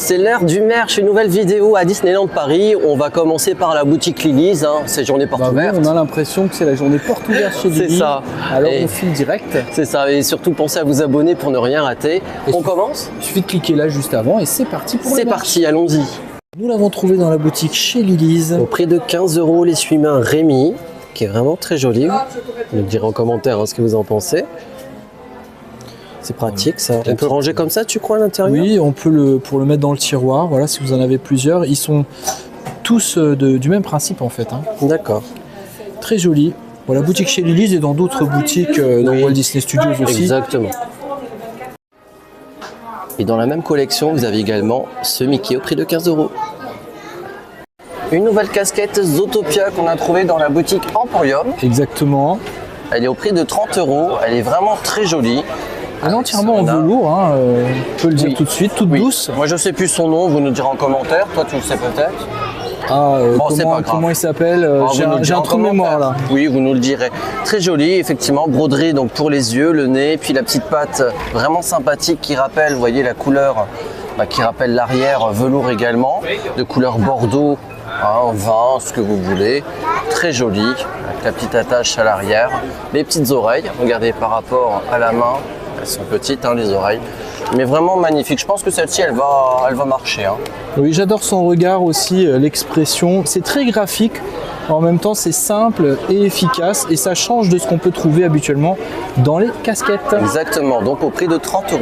C'est l'heure du merch, une nouvelle vidéo à Disneyland Paris. On va commencer par la boutique Lily's, hein. C'est journée porte ouverte. On a l'impression que c'est la journée porte ouverte chez Lily's. C'est ça. Alors on file direct. C'est ça, et surtout pensez à vous abonner pour ne rien rater. On commence? Il suffit de cliquer là juste avant et c'est parti pour le C'est merch. parti, allons-y. Nous l'avons trouvé dans la boutique chez Lily's. Au prix de 15 € l'essuie-main Rémi, qui est vraiment très joli. Vous me direz en commentaire ce que vous en pensez. C'est pratique ça. On peut ranger comme ça, tu crois, à l'intérieur? Oui, on peut pour le mettre dans le tiroir. Voilà, si vous en avez plusieurs, ils sont tous du même principe en fait. Hein. D'accord. Très joli. Voilà, boutique chez Lily's et dans d'autres boutiques dans Walt Disney Studios aussi. Exactement. Et dans la même collection, vous avez également ce Mickey au prix de 15 €. Une nouvelle casquette Zootopia qu'on a trouvée dans la boutique Emporium. Exactement. Elle est au prix de 30 €. Elle est vraiment très jolie. Elle est entièrement en velours, hein, on peut le dire tout de suite, toute douce. Moi je sais plus son nom, vous nous direz en commentaire. Toi tu le sais peut-être. Bon, comment il s'appelle? J'ai un trou de mémoire là. Oui, vous nous le direz. Très joli, effectivement, broderie donc pour les yeux, le nez, puis la petite patte vraiment sympathique qui rappelle, vous voyez la couleur, qui rappelle l'arrière, velours également, de couleur bordeaux, vin, ce que vous voulez. Très joli, avec la petite attache à l'arrière. Les petites oreilles, regardez par rapport à la main. Elles sont petites, les oreilles, mais vraiment magnifique. Je pense que celle-ci, elle va marcher. Oui, j'adore son regard aussi, l'expression. C'est très graphique, en même temps c'est simple et efficace et ça change de ce qu'on peut trouver habituellement dans les casquettes. Exactement, donc au prix de 30 €.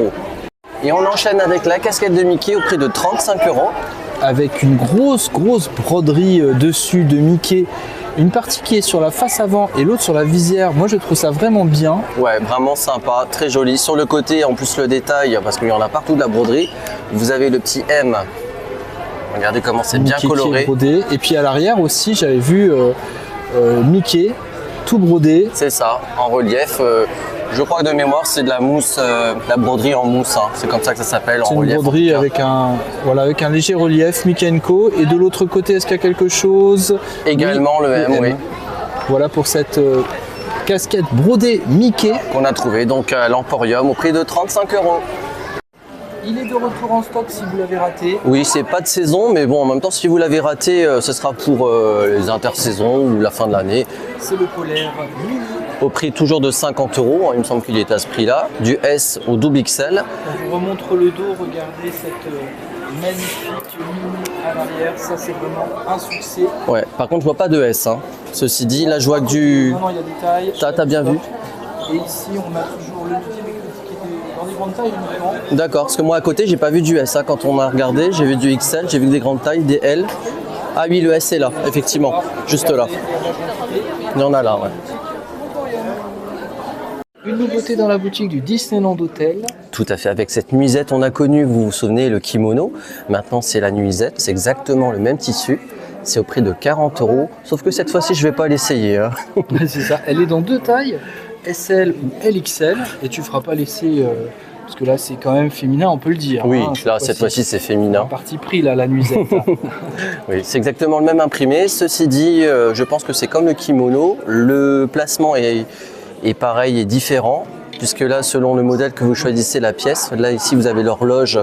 Et on enchaîne avec la casquette de Mickey au prix de 35 €. Avec une grosse broderie dessus de Mickey. Une partie qui est sur la face avant et l'autre sur la visière. Moi, je trouve ça vraiment bien. Ouais, vraiment sympa, très joli. Sur le côté, en plus le détail, parce qu'il y en a partout de la broderie, vous avez le petit M. Regardez comment c'est bien coloré. Brodé. Et puis à l'arrière aussi, j'avais vu Mickey, tout brodé. C'est ça, en relief. Je crois que de mémoire, c'est de la mousse, la broderie en mousse. C'est comme ça que ça s'appelle, en relief. C'est une broderie avec un léger relief, Mickey & Co. Et de l'autre côté, est-ce qu'il y a quelque chose? Également oui, le M, oui. Voilà pour cette casquette brodée Mickey. Qu'on a trouvé donc à l'Emporium au prix de 35 €. Il est de retour en stock si vous l'avez raté. Oui, c'est pas de saison, mais bon, en même temps, si vous l'avez raté, ce sera pour les intersaisons ou la fin de l'année. C'est le polaire Mini. Au prix toujours de 50 €, il me semble qu'il est à ce prix-là, du S au double XL. On vous remontre le dos, regardez cette magnifique Mini à l'arrière, ça c'est vraiment un succès. Ouais, par contre je vois pas de S, Ceci dit, là je vois que du... Non, il y a des tailles. T'as bien vu. Et ici on a toujours le Mickey mais qui était dans des grandes tailles vraiment. D'accord, parce que moi à côté j'ai pas vu du S, quand on a regardé, j'ai vu du XL, j'ai vu des grandes tailles, des L. Ah oui, le S est là, effectivement, juste là. Il y en a là, ouais. Une nouveauté dans la boutique du Disneyland Hotel. Tout à fait, avec cette nuisette, on a connu, vous vous souvenez, le kimono. Maintenant, c'est la nuisette, c'est exactement le même tissu. C'est au prix de 40 €, sauf que cette fois-ci, je vais pas l'essayer. C'est ça, elle est dans deux tailles, SL ou LXL, et tu feras pas l'essai, parce que là, c'est quand même féminin, on peut le dire. Oui, là, cette fois-ci, c'est féminin. Parti pris, là, la nuisette. Oui, c'est exactement le même imprimé. Ceci dit, je pense que c'est comme le kimono. Le placement est pareil et différent, puisque là, selon le modèle que vous choisissez la pièce, là ici vous avez l'horloge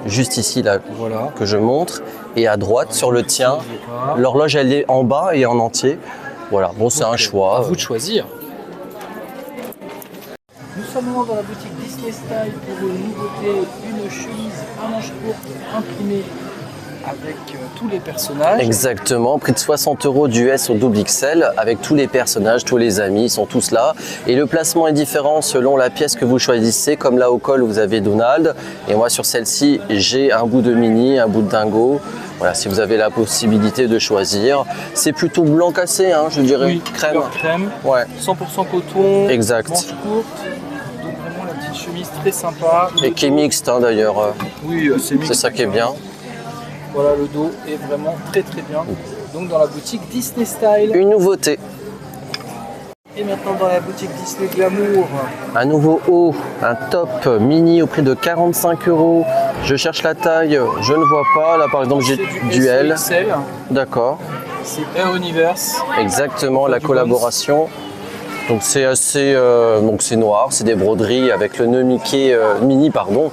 juste ici là, voilà, que je montre, et à droite sur le tien, l'horloge elle est en bas et en entier. Voilà, bon c'est un choix. À vous de choisir. Nous sommes dans la boutique Disney Style pour une nouveauté, une chemise à manches courtes imprimée avec tous les personnages. Exactement, prix de 60 € du S au double XL avec tous les personnages, tous les amis, ils sont tous là. Et le placement est différent selon la pièce que vous choisissez. Comme là au col, vous avez Donald. Et moi sur celle-ci, j'ai un bout de Minnie, un bout de Dingo. Voilà, si vous avez la possibilité de choisir. C'est plutôt blanc cassé, je dirais, oui, crème. Ouais. 100% coton, exact. manches courtes. Donc vraiment la petite chemise très sympa. Et qui est mixte d'ailleurs. Oui, c'est mixte. C'est ça qui est bien. Voilà, le dos est vraiment très bien. Donc dans la boutique Disney Style. Une nouveauté. Et maintenant dans la boutique Disney Glamour. Un nouveau haut, un top mini au prix de 45 €. Je cherche la taille, je ne vois pas. Là par exemple j'ai du L. D'accord. C'est Air Universe. Exactement, la collaboration. Donc c'est assez, donc c'est noir, c'est des broderies avec le nœud Mickey, Mini pardon,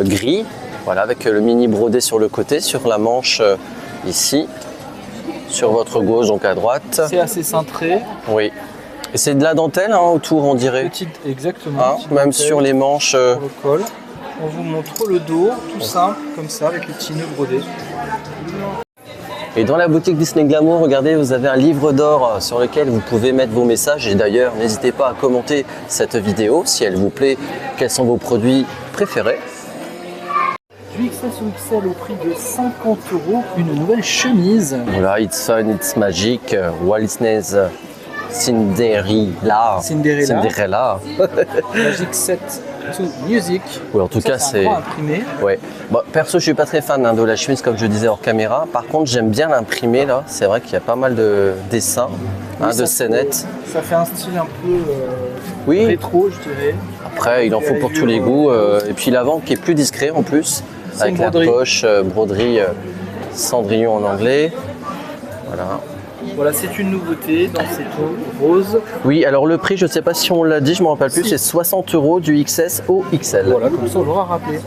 gris. Voilà, avec le mini brodé sur le côté, sur la manche ici, sur votre gauche, donc à droite. C'est assez cintré. Oui. Et c'est de la dentelle hein, autour, on dirait. Petite, exactement. Hein, petite même dentelle sur les manches. pour le col. On vous montre le dos, tout simple, comme ça, avec les petits nœuds brodés. Et dans la boutique Disney Glamour, regardez, vous avez un livre d'or sur lequel vous pouvez mettre vos messages. Et d'ailleurs, n'hésitez pas à commenter cette vidéo si elle vous plaît. Quels sont vos produits préférés? Du XS ou XL au prix de 50 €, une nouvelle chemise. Voilà, It's Fun, It's Magic, Walt Disney's Cinderella. Cinderella. Magic Set to Music. Oui, en tout cas, c'est. Imprimé. Ouais. Bon, perso, je suis pas très fan hein, de la chemise, comme je disais hors caméra. Par contre, j'aime bien l'imprimer là. C'est vrai qu'il y a pas mal de dessins, hein, de scénettes. Ça fait un style un peu oui. rétro, je dirais. Après, il en faut pour tous les goûts. Et puis l'avant qui est plus discret en plus, avec la poche, broderie Cendrillon en anglais. Voilà. Voilà, c'est une nouveauté dans ces tons roses. Oui, alors le prix, je ne sais pas si on l'a dit, je ne me rappelle plus, c'est 60 € du XS au XL. Voilà, comme ça on l'aura rappelé.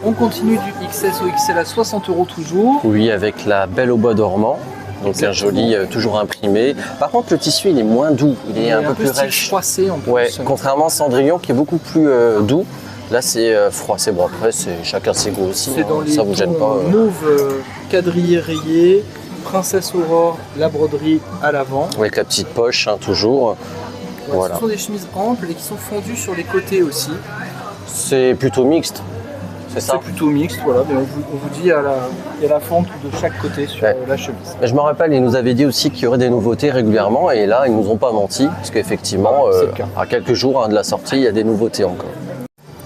On continue du XS au XL à 60 € toujours. Oui, avec la Belle au bois dormant. Donc c'est un joli, toujours imprimé. Par contre, le tissu, il est moins doux, il est un peu plus rêche. Froissé en plus. Ouais, contrairement à Cendrillon qui est beaucoup plus doux. Là, c'est froissé. Bon, après, c'est chacun ses goûts aussi. C'est dans les ça vous gêne pas. Mauve quadrillé rayé. Princesse Aurore, la broderie à l'avant. Avec la petite poche, hein, toujours. Voilà. Ce sont des chemises amples et qui sont fendues sur les côtés aussi. C'est plutôt mixte, c'est ça? C'est plutôt mixte, voilà, mais on vous dit à la fente de chaque côté sur la chemise. Je me rappelle, ils nous avaient dit aussi qu'il y aurait des nouveautés régulièrement et là, ils nous ont pas menti, parce qu'effectivement, à quelques jours hein, de la sortie, il y a des nouveautés encore.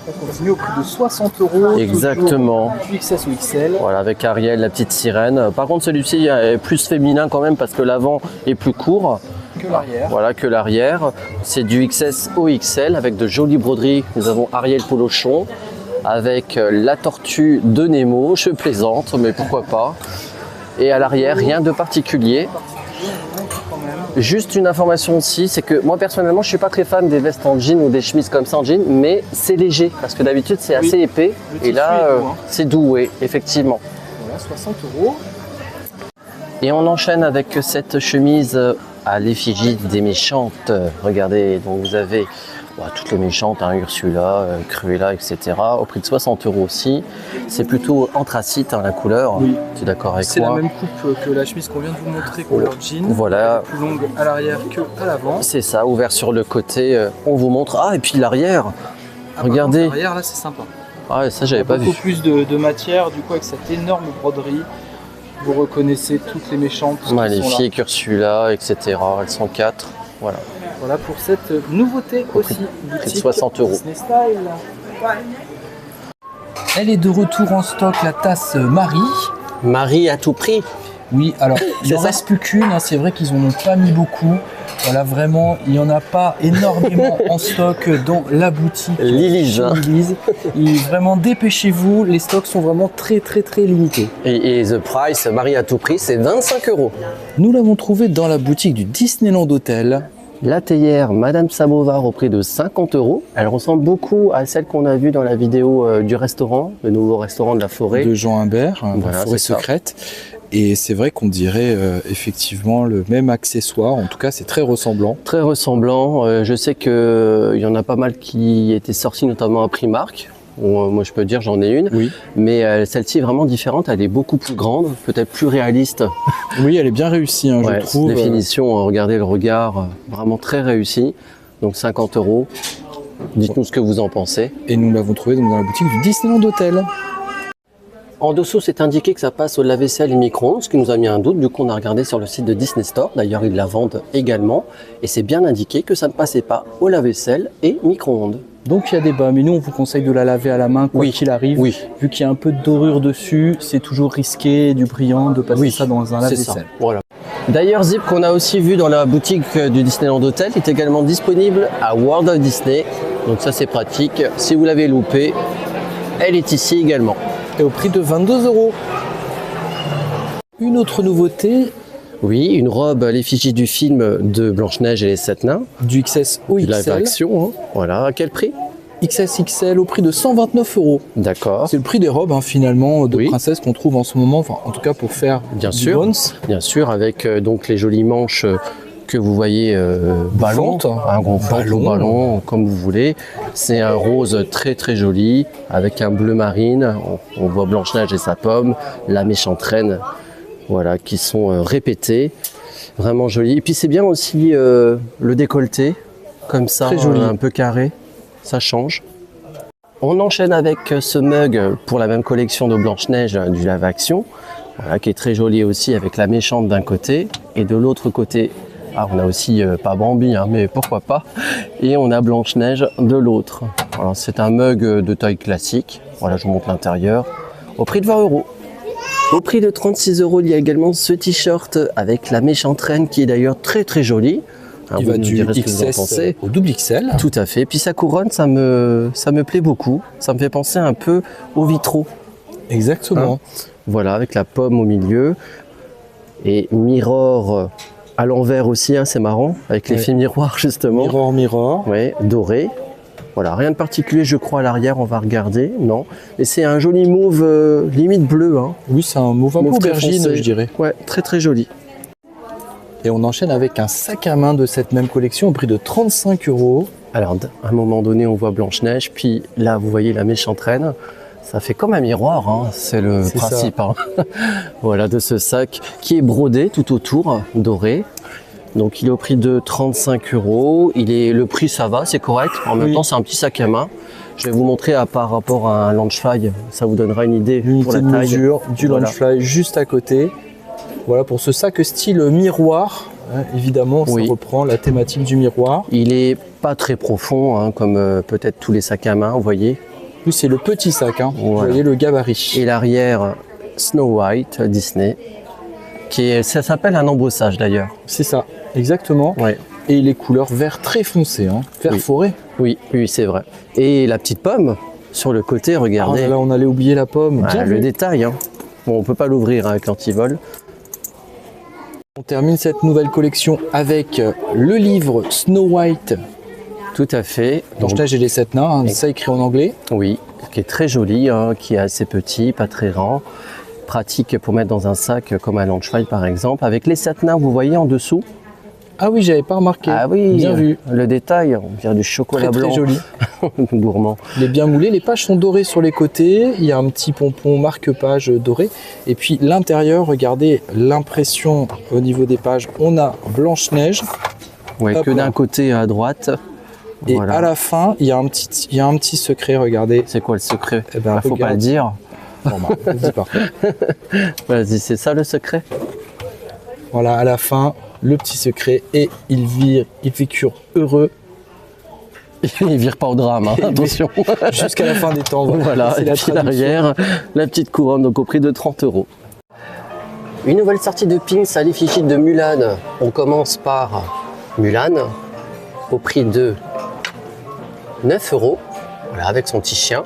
On continue au prix de 60 €. Exactement. Du XS ou XL. Voilà, avec Ariel, la petite sirène. Par contre, celui-ci est plus féminin quand même parce que l'avant est plus court. Que l'arrière. Voilà, que l'arrière. C'est du XS au XL avec de jolies broderies. Nous avons Ariel Polochon avec la tortue de Nemo. Je plaisante, mais pourquoi pas. Et à l'arrière, rien de particulier. Juste une information aussi, c'est que moi personnellement je suis pas très fan des vestes en jean ou des chemises comme ça en jean, mais c'est léger parce que d'habitude c'est assez épais et là c'est doux, oui, effectivement. Voilà, 60 €. Et on enchaîne avec cette chemise à l'effigie des méchantes. Regardez, donc vous avez toutes les méchantes, hein, Ursula, Cruella, etc. au prix de 60 € aussi. C'est plutôt anthracite hein, la couleur. Oui. Tu es d'accord avec moi? C'est la même coupe que la chemise qu'on vient de vous montrer, couleur jean. Voilà. Plus longue à l'arrière que à l'avant. C'est ça, ouvert sur le côté. On vous montre. Ah, et puis l'arrière. Regardez. L'arrière là c'est sympa. Ah, ça j'avais pas vu. Beaucoup plus de matière du coup avec cette énorme broderie. Vous reconnaissez toutes les méchantes. Maléfique, Ursula, etc. Elles sont 4. Voilà. Voilà pour cette nouveauté aussi. Prix de 60 €. Disney Style. Elle est de retour en stock, la tasse Marie. Marie à tout prix. Oui, alors il n'en reste plus qu'une, hein, c'est vrai qu'ils n'en ont pas mis beaucoup. Voilà, vraiment, il n'y en a pas énormément en stock dans la boutique Lily's. Vraiment, dépêchez-vous, les stocks sont vraiment très limités. Et The Price, Marie à tout prix, c'est 25 €. Nous l'avons trouvé dans la boutique du Disneyland Hotel. La théière Madame Samovar au prix de 50 €. Elle ressemble beaucoup à celle qu'on a vue dans la vidéo du restaurant, le nouveau restaurant de la forêt. De Jean Humbert, voilà, la forêt secrète. Et c'est vrai qu'on dirait effectivement le même accessoire, en tout cas c'est très ressemblant. Très ressemblant, je sais qu'il y en a pas mal qui étaient sortis notamment à Primark. Bon, moi je peux dire j'en ai une, oui. Mais celle-ci est vraiment différente, elle est beaucoup plus grande, peut-être plus réaliste. Oui, elle est bien réussie, hein, je trouve. Les finitions, regardez le regard, vraiment très réussi. Donc 50 €. Dites-nous ce que vous en pensez. Et nous l'avons trouvé donc dans la boutique du Disneyland Hotel. En dessous, c'est indiqué que ça passe au lave-vaisselle et micro-ondes, ce qui nous a mis un doute. Du coup, on a regardé sur le site de Disney Store. D'ailleurs, ils la vendent également. Et c'est bien indiqué que ça ne passait pas au lave-vaisselle et micro-ondes. Donc, il y a débat. Mais nous, on vous conseille de la laver à la main, quoi qu'il arrive. Oui. Vu qu'il y a un peu de dorure dessus, c'est toujours risqué, du brillant, de passer ça dans un lave-vaisselle. Voilà. D'ailleurs, Zip, qu'on a aussi vu dans la boutique du Disneyland Hotel, est également disponible à World of Disney. Donc ça, c'est pratique. Si vous l'avez loupé, elle est ici également. Et au prix de 22 €. Une autre nouveauté. Oui, une robe à l'effigie du film de Blanche-Neige et les 7 nains. Du XS au XL. Live action, hein. Voilà, à quel prix? XSXL au prix de 129 €. D'accord. C'est le prix des robes finalement de Oui. princesse qu'on trouve en ce moment, enfin en tout cas pour faire Bien du sûr. bones. Bien sûr, avec donc les jolies manches que vous voyez ballon, Gonflantes. un gonflant, Ballon. ballon, comme vous voulez. C'est un rose très très joli, avec un bleu marine. On voit Blanche-Neige et sa pomme, la méchante reine, voilà, qui sont répétées. Vraiment joli. Et puis c'est bien aussi le décolleté, comme ça, Très joli. un peu carré. Ça change. On enchaîne avec ce mug pour la même collection de Blanche-Neige du Lave Action, voilà, qui est très joli aussi avec la méchante d'un côté et de l'autre côté, on a aussi pas Bambi, mais pourquoi pas, et on a Blanche-Neige de l'autre. Voilà, c'est un mug de taille classique. Voilà, je vous montre l'intérieur au prix de 20 €. Au prix de 36 €, il y a également ce t-shirt avec la méchante reine qui est d'ailleurs très très joli. Il Vous va nous du direz ce que vous en XS pensez. au double XL. Tout à fait. Puis sa couronne, ça me plaît beaucoup. Ça me fait penser un peu aux vitraux. Exactement. Voilà, avec la pomme au milieu. Et mirror à l'envers aussi, c'est marrant. Avec l'effet miroir, justement. Mirror, mirror. Ouais, doré. Voilà, rien de particulier, je crois, à l'arrière. On va regarder. Non. Et c'est un joli mauve, limite bleu. Oui, c'est un mauve un peu Mauve très aubergine, foncé. je dirais. Ouais, très très joli. Et on enchaîne avec un sac à main de cette même collection au prix de 35 €. Alors, à un moment donné, on voit Blanche-Neige. Puis là, vous voyez la méchante reine. Ça fait comme un miroir, c'est le C'est principe. Voilà, de ce sac qui est brodé tout autour, doré. Donc il est au prix de 35 €. Le prix, ça va, c'est correct. En même temps, c'est un petit sac à main. Je vais vous montrer par rapport à un Loungefly. Ça vous donnera une idée pour L'unité la de taille. mesure du Voilà. Loungefly juste à côté. Voilà pour ce sac style miroir. Évidemment, Oui. ça reprend la thématique du miroir. Il est pas très profond, comme peut-être tous les sacs à main, vous voyez. Oui, c'est le petit sac. Vous Voilà. voyez le gabarit. Et l'arrière, Snow White, Disney. Ça s'appelle un embossage d'ailleurs. C'est ça, exactement. Ouais. Et les couleurs vert très foncé, vert Oui. forêt. Oui, c'est vrai. Et la petite pomme sur le côté, Ah, regardez. là, on allait oublier la pomme. Voilà, Bien le vu. détail. Bon, on peut pas l'ouvrir quand il vole. On termine cette nouvelle collection avec le livre Snow White, Tout à fait. Donc, Blanche-Neige et les 7 nains, ça écrit en anglais. oui, qui est très joli, qui est assez petit, pas très grand. Pratique pour mettre dans un sac comme un Loungefly par exemple. Avec les 7 nains, vous voyez en dessous. Ah oui, j'avais pas remarqué. Ah oui, Bien vu. le détail, on dirait du chocolat Très blanc. très joli. Gourmand. Il est bien moulé, les pages sont dorées sur les côtés, il y a un petit pompon marque-page doré. Et puis l'intérieur, regardez l'impression au niveau des pages. On a Blanche-Neige Ouais, Hop que là. d'un côté à droite. et Voilà. à la fin, il y a un petit secret, regardez. C'est quoi le secret? Eh ben, Faut pas regarde. le dire. Bon, bah, on le dit pas. Vas-y, c'est ça le secret? Voilà, à la fin, le petit secret et ils vécurent heureux Il vire pas au drame, attention. jusqu'à la fin des temps. Voilà, c'est et la puis traduction. derrière, la petite couronne, donc au prix de 30 €. Une nouvelle sortie de pins à l'effigie de Mulan. On commence par Mulan, au prix de 9 €, voilà, avec son petit chien.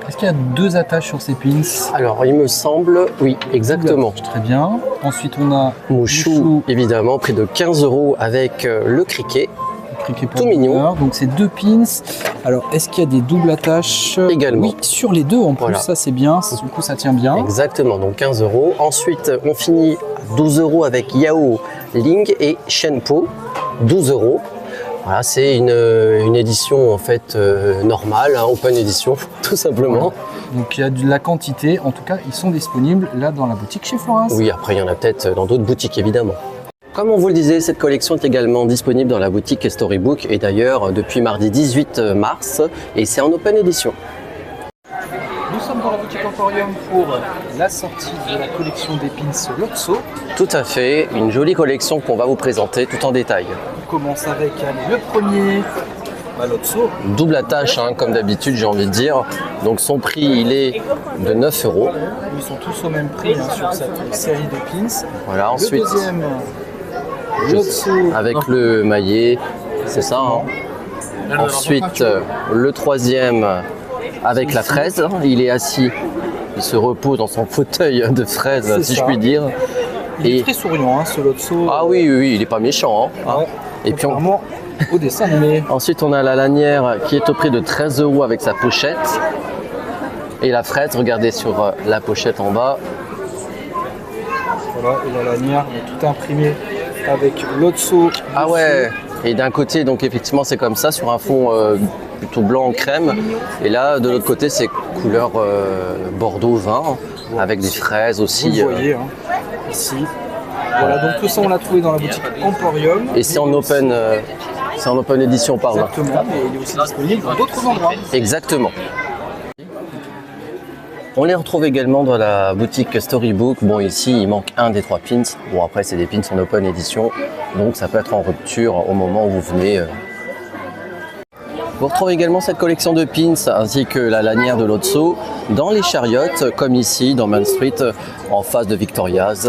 Est-ce qu'il y a 2 attaches sur ces pins? Alors, il me semble, oui, exactement. Très bien. Ensuite, on a Mouchou, évidemment, au prix de 15 € avec le criquet. criquet pour Tout le mignon. bonheur. Donc c'est 2 pins. Alors est-ce qu'il y a des doubles attaches? Également. Oui, sur les deux en plus, Voilà. ça c'est bien. Du coup ça tient bien. Exactement, donc 15 €. Ensuite, on finit à 12 € avec Yao, Ling et Shenpo, 12 €. Voilà, c'est une édition en fait normale, open edition, tout simplement. Donc il y a de la quantité. En tout cas, ils sont disponibles là dans la boutique chez Floras. Oui, après il y en a peut-être dans d'autres boutiques évidemment. Comme on vous le disait, cette collection est également disponible dans la boutique Storybook et d'ailleurs depuis mardi 18 mars et c'est en open edition. Nous sommes dans la boutique Emporium pour la sortie de la collection des pins Lotso. Tout à fait, une jolie collection qu'on va vous présenter tout en détail. On commence avec le premier, Lotso. Double attache, comme d'habitude j'ai envie de dire. Donc son prix il est de 9 €. Ils sont tous au même prix sur cette série de pins. Voilà, ensuite Le deuxième, Lotso. avec le maillet, c'est ça. Ensuite le troisième avec la fraise, il est assis, il se repose dans son fauteuil de fraise C'est si ça. je puis dire. Il est Et très souriant ce Lotso. ah oui, il est pas méchant. Ouais. Et puis Contrairement au dessin animé. Ensuite, on a la lanière qui est au prix de 13 € avec sa pochette. Et la fraise, regardez sur la pochette en bas. Voilà, et la lanière est tout imprimée avec l'Otso. Ah ouais. Et d'un côté, donc effectivement, c'est comme ça sur un fond plutôt blanc en crème. Et là, de l'autre côté, c'est couleur bordeaux vin avec des fraises aussi. Vous le voyez ici. Voilà, donc tout ça, on l'a trouvé dans la boutique Emporium. Et c'est en open. C'est en open édition, pardon. Exactement, mais il est aussi disponible dans d'autres endroits. Exactement. On les retrouve également dans la boutique Storybook. Bon, ici, il manque un des 3 pins. Bon, après, c'est des pins en open édition, donc ça peut être en rupture au moment où vous venez. Vous retrouvez également cette collection de pins ainsi que la lanière de l'Otso dans les chariots, comme ici dans Main Street, en face de Victoria's.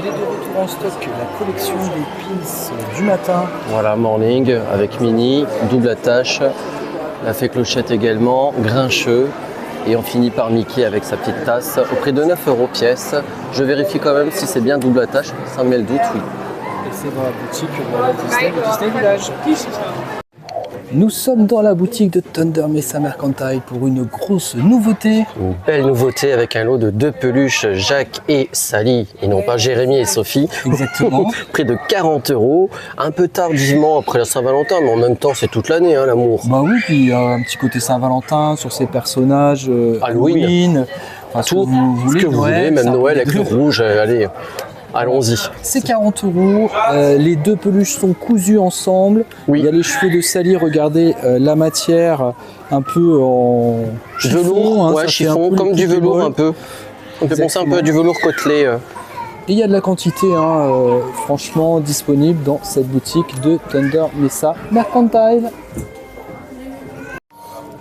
Elle est de retour en stock, la collection des pins du matin. Voilà, morning avec mini, double attache. La fée clochette également, grincheux. Et on finit par Mickey avec sa petite tasse au prix de 9 € pièce. Je vérifie quand même si c'est bien double attache, ça me met le doute, oui. Et c'est dans la boutique de la Disney Village. Nous sommes dans la boutique de Thunder Mesa Mercantile pour une grosse nouveauté. Une belle nouveauté avec un lot de 2 peluches, Jacques et Sally, et non pas Jérémy et Sophie. Exactement. Prix de 40 €, un peu tardivement après la Saint-Valentin, mais en même temps c'est toute l'année l'amour. Bah oui, puis il y a un petit côté Saint-Valentin sur ces personnages, Halloween, enfin, Tout ce que vous voulez, même Noël avec le rouge, allez. Allons-y. C'est 40 €. Les 2 peluches sont cousues ensemble. Oui. Il y a les cheveux de Sally. Regardez la matière un peu en chiffon. Velours, Ça ouais, fait chiffon, un peu comme le du petit velours bol. un peu. On peut penser un peu à Exactement. du velours côtelé. Et il y a de la quantité, franchement, disponible dans cette boutique de Thunder Mesa Mercantile.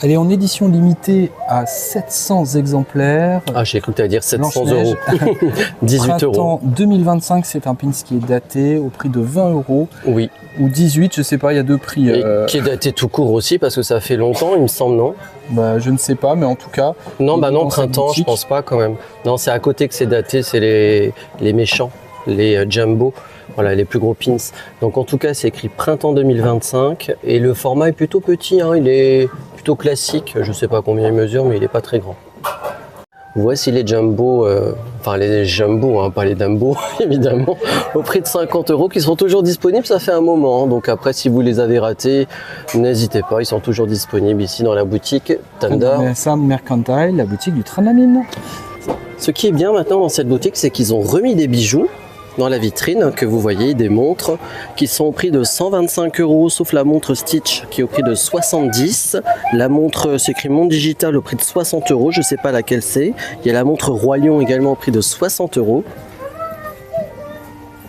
Elle est en édition limitée à 700 exemplaires. Ah, j'ai cru que tu allais dire 700 Blanche-Neige. €. 18 €. Printemps 2025, c'est un pins qui est daté au prix de 20 € Oui. ou 18, je sais pas, il y a 2 prix. Et qui est daté tout court aussi parce que ça fait longtemps, il me semble, non? Bah, je ne sais pas, mais en tout cas. Non, bah non, dans cette printemps, je boutique. pense pas quand même. Non, c'est à côté que c'est daté, c'est les méchants, les jumbo, voilà, les plus gros pins. Donc en tout cas, c'est écrit printemps 2025 et le format est plutôt petit, il est plutôt classique. Je sais pas combien il mesure, mais il est pas très grand. Voici les jumbo, enfin les jumbo, pas les dumbo, évidemment, au prix de 50 € qui seront toujours disponibles, ça fait un moment. Donc après, si vous les avez ratés, n'hésitez pas, ils sont toujours disponibles ici dans la boutique Thunder. Mesa Mercantile, la boutique du train de la mine. Ce qui est bien maintenant dans cette boutique, c'est qu'ils ont remis des bijoux dans la vitrine que vous voyez, des montres qui sont au prix de 125 €, sauf la montre Stitch qui est au prix de 70. La montre, c'est écrit Monde Digital au prix de 60 €, je ne sais pas laquelle c'est. Il y a la montre Roi Lion également au prix de 60 €.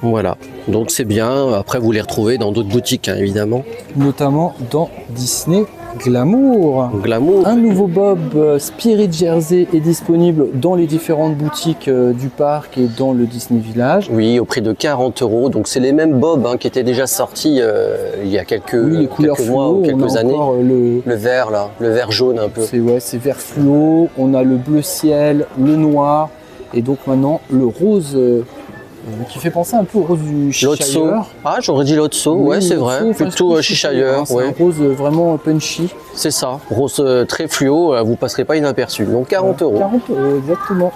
Voilà, donc c'est bien. Après, vous les retrouvez dans d'autres boutiques, évidemment. Notamment dans Disney Glamour. Glamour. Un nouveau Bob Spirit Jersey est disponible dans les différentes boutiques du parc et dans le Disney Village. Oui, au prix de 40 €. Donc c'est les mêmes Bob qui étaient déjà sortis il y a quelques, Oui, les couleurs quelques mois ou fluo, quelques on a années. encore Le vert là, le vert jaune un peu. c'est vert fluo, on a le bleu ciel, le noir et donc maintenant le rose qui fait penser un peu au rose du L'Otso. Cheshire. Ah, j'aurais dit l'Otso, Oui, ouais, c'est l'Otso, vrai. enfin, Plutôt c'est Cheshire, c'est ouais. un rose vraiment punchy. C'est ça. Rose très fluo, vous passerez pas inaperçu. Donc 40 €. 40 €, exactement.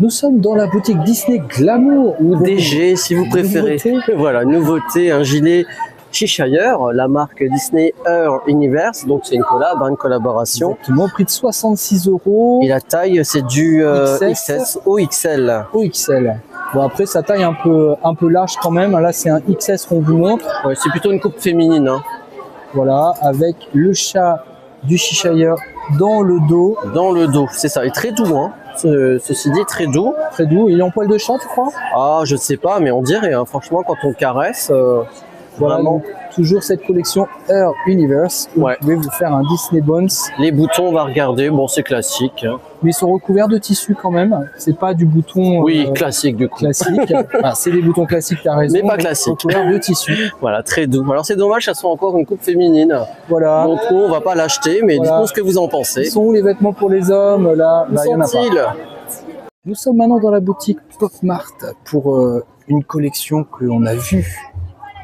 Nous sommes dans la boutique Disney Glamour. Ou DG si vous préférez. Nouveauté. Voilà, nouveauté, un gilet Cheshire, la marque Disney Earth Universe. Donc c'est une collab, une collaboration. Exactement, prix de 66 €. Et la taille, c'est du XS. XS au XL. Au XL. Bon après sa taille un peu large quand même. Là c'est un XS qu'on vous montre. Ouais, c'est plutôt une coupe féminine. Voilà, avec le chat du Cheshire dans le dos. Dans le dos, c'est ça. Et très doux, ceci dit, très doux. Très doux. Il est en poil de chat, tu crois? Ah, je sais pas, mais on dirait, franchement, quand on caresse, Voilà, vraiment. donc, toujours cette collection Earth Universe où Ouais. vous pouvez vous faire un Disney Bones, Les boutons, on va regarder. Bon, c'est classique. mais ils sont recouverts de tissu quand même. C'est pas du bouton Oui, classique du coup. classique. Enfin, c'est des boutons classiques, t'as raison. Mais pas mais classique. Recouverts de tissu. Voilà, très doux. Alors c'est dommage, ça soit encore une coupe féminine. Voilà. Donc nous, on va pas l'acheter, mais Voilà. dites-nous ce que vous en pensez. Ils sont où les vêtements pour les hommes? Là, Où il y en a pas. sont-ils? Nous sommes maintenant dans la boutique Pop Mart pour une collection que l'on a vue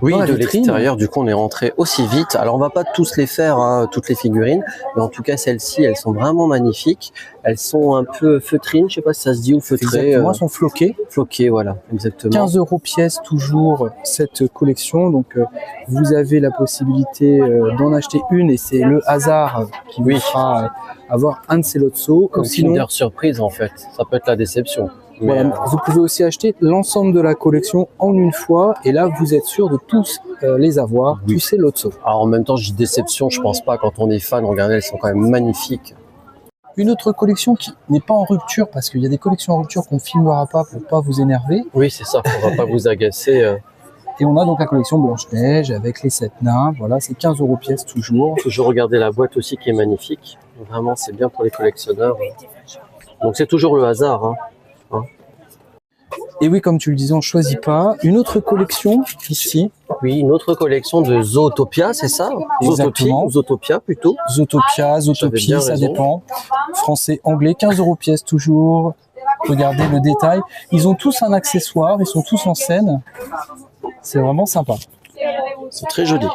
Oui, dans la de vitrine. l'extérieur, du coup, on est rentré aussi vite. Alors, on va pas tous les faire, hein, toutes les figurines, mais en tout cas, celles-ci, elles sont vraiment magnifiques. Elles sont un peu feutrines, je sais pas si ça se dit, ou feutrées. Exactement, elles sont floquées. Floquées, voilà, exactement. 15 € pièce toujours cette collection. Donc vous avez la possibilité d'en acheter une et c'est le hasard qui vous fera avoir un de ces lots de sauts. Comme Sinon, Kinder Surprise, en fait. Ça peut être la déception. Mais, voilà, vous pouvez aussi acheter l'ensemble de la collection en une fois et là vous êtes sûr de tous les avoir, tous ces lots de sauts. alors, en même temps, je dis déception, je pense pas. Quand on est fan, regardez, elles sont quand même magnifiques. Une autre collection qui n'est pas en rupture, parce qu'il y a des collections en rupture qu'on ne filmera pas pour pas vous énerver. Oui, c'est ça, on va pas vous agacer. Et on a donc la collection Blanche-Neige avec les 7 nains. Voilà, c'est 15 € pièce toujours. Toujours regarder la boîte aussi qui est magnifique. Vraiment, c'est bien pour les collectionneurs. Donc, c'est toujours le hasard. Hein. Et oui, comme tu le disais, on ne choisit pas. Une autre collection ici. Oui, une autre collection de Zootopia, c'est ça? Exactement. Zootopia plutôt. Zootopia, Zootopie, bien ça raison. dépend. Français, anglais, 15 € pièce toujours. Regardez le détail. Ils ont tous un accessoire, ils sont tous en scène. C'est vraiment sympa. C'est très joli.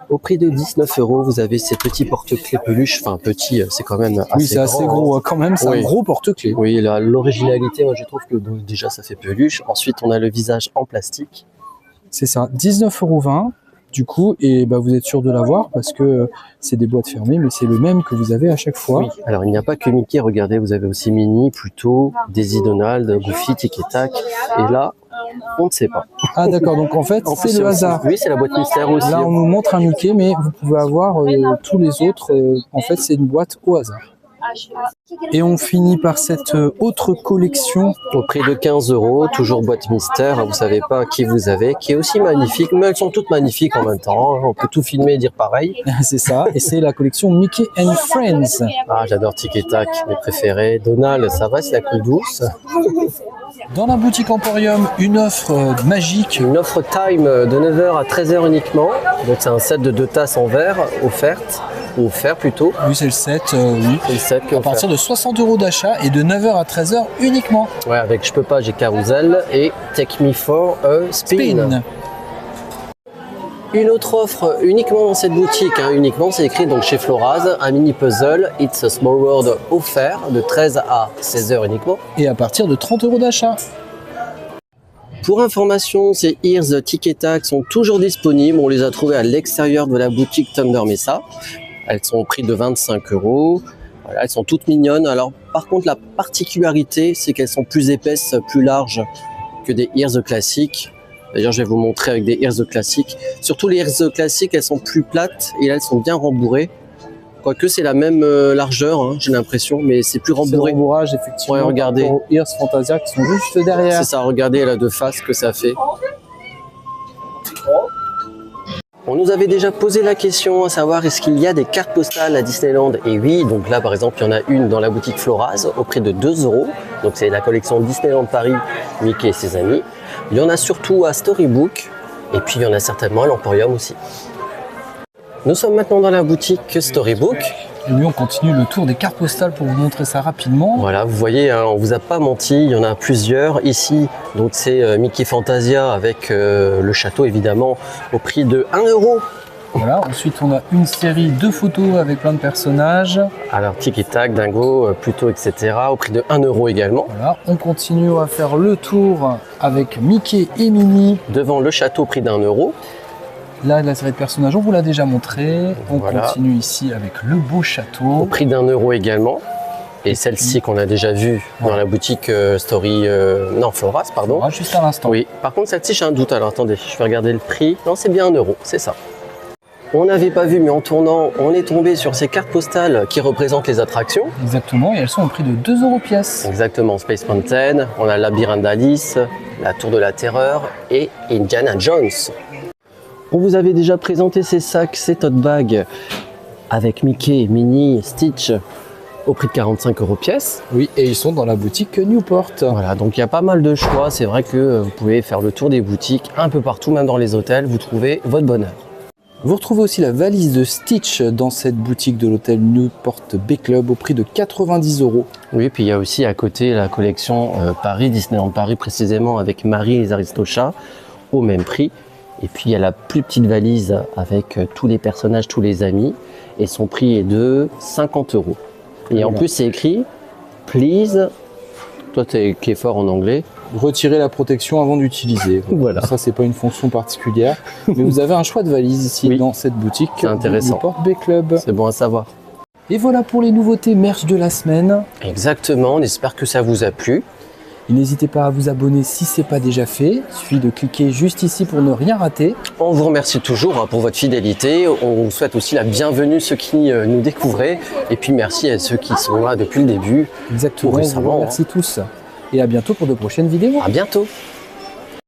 Au prix de 19 €, vous avez ces petits porte-clés peluche. Enfin, petit, c'est quand même assez Oui, c'est assez grand, gros hein. quand même, c'est Oui. un gros porte-clés. Oui, l'originalité, moi je trouve que donc, déjà ça fait peluche. Ensuite, on a le visage en plastique. C'est ça, 19,20 € du coup, et bah, vous êtes sûr de l'avoir parce que c'est des boîtes fermées, mais c'est le même que vous avez à chaque fois. Oui. Alors, il n'y a pas que Mickey, regardez, vous avez aussi Minnie, Pluto, Daisy Donald, Goofy, Tic et Tac. Et là, on ne sait pas. Ah d'accord, donc en fait, c'est le hasard. Oui, c'est la boîte mystère aussi. Là, on nous montre un Mickey, mais vous pouvez avoir tous les autres. En fait, c'est une boîte au hasard. Et on finit par cette autre collection. Au prix de 15 €, toujours boîte mystère, vous savez pas qui vous avez, qui est aussi magnifique, mais elles sont toutes magnifiques en même temps, hein. On peut tout filmer et dire pareil. C'est ça, et c'est la collection Mickey and Friends. Ah, j'adore Tic et Tac, mes préférés. Donald, ça va, c'est la plus douce. Dans la boutique Emporium, une offre magique. Une offre time de 9 h à 13 h uniquement, donc c'est un set de 2 tasses en verre offerte, ou offert plutôt. Oui, c'est le 7, oui. C'est le set qui est À partir de 60 € d'achat et de 9 h à 13 h uniquement. Ouais, avec Je peux pas, j'ai Carousel et Take Me for a Spin. Une autre offre uniquement dans cette boutique, hein, uniquement, c'est écrit donc chez Floraz, un mini puzzle It's a Small World offert de 13 à 16 h uniquement. Et à partir de 30 € d'achat. Pour information, ces ears Tic et Tac sont toujours disponibles. On les a trouvés à l'extérieur de la boutique Thunder Mesa. Elles sont au prix de 25 €. Voilà, elles sont toutes mignonnes. Alors, par contre, la particularité, c'est qu'elles sont plus épaisses, plus larges que des ears classiques. D'ailleurs, je vais vous montrer avec des ears classiques. Surtout les ears classiques, elles sont plus plates et là, elles sont bien rembourrées. Quoique c'est la même largeur, hein, j'ai l'impression, mais c'est plus C'est le rembourré. rembourrage, effectivement. Ouais, regardez. Par rapport aux Ears Fantasia qui sont juste derrière. C'est ça, regardez là de face ce que ça fait. On nous avait déjà posé la question à savoir est-ce qu'il y a des cartes postales à Disneyland, et oui, donc là par exemple il y en a une dans la boutique Floraz au prix de 2 €, donc c'est la collection Disneyland Paris, Mickey et ses amis. Il y en a surtout à Storybook et puis il y en a certainement à l'Emporium aussi. Nous sommes maintenant dans la boutique Storybook. Et lui, on continue le tour des cartes postales pour vous montrer ça rapidement. Voilà, vous voyez, hein, on vous a pas menti, il y en a plusieurs. Ici, donc c'est Mickey Fantasia avec le château évidemment au prix de 1 €. Voilà. Ensuite, on a une série de photos avec plein de personnages. Alors Tic et Tac, Dingo, Pluto, etc. au prix de 1 € également. Voilà. On continue à faire le tour avec Mickey et Minnie. Devant le château au prix d'1 €. Là, la série de personnages, on vous l'a déjà montré. On Voilà. continue ici avec le beau Au château. prix d'1 € également. Et celle-ci qu'on a déjà vue dans la boutique Floraz, pardon. Voilà, juste à l'instant. Oui, par contre celle-ci j'ai un doute, alors attendez, je vais regarder le prix. Non, c'est bien 1 €, c'est ça. On n'avait pas vu, mais en tournant, on est tombé sur ces cartes postales qui représentent les attractions. Exactement, et elles sont au prix de 2 € pièce. Exactement, Space Mountain, on a le labyrinthe d'Alice, la Tour de la Terreur et Indiana Jones. On vous avait déjà présenté ces sacs, ces tote bags avec Mickey, Minnie, Stitch au prix de 45 € pièce. Oui, et ils sont dans la boutique Newport. Voilà, donc il y a pas mal de choix. C'est vrai que vous pouvez faire le tour des boutiques un peu partout, même dans les hôtels, vous trouvez votre bonheur. Vous retrouvez aussi la valise de Stitch dans cette boutique de l'hôtel Newport Bay Club au prix de 90 €. Oui, puis il y a aussi à côté la collection Paris, Disneyland Paris précisément, avec Marie et les Aristochats au même prix, Et puis il y a la plus petite valise avec tous les personnages, tous les amis. Et son prix est de 50 €. Et en plus, c'est écrit « Please ». Toi, qui es fort en anglais. Retirer la protection avant d'utiliser. Voilà. Ça, c'est pas une fonction particulière. Mais vous avez un choix de valise ici dans cette boutique. C'est intéressant. Port B Club. C'est bon à savoir. Et voilà pour les nouveautés merch de la semaine. Exactement. On espère que ça vous a plu. Et n'hésitez pas à vous abonner si ce n'est pas déjà fait. Il suffit de cliquer juste ici pour ne rien rater. On vous remercie toujours pour votre fidélité. On vous souhaite aussi la bienvenue ceux qui nous découvraient. Et puis merci à ceux qui sont là depuis le début. Exactement. Tout récemment. Merci tous. Et à bientôt pour de prochaines vidéos. À bientôt.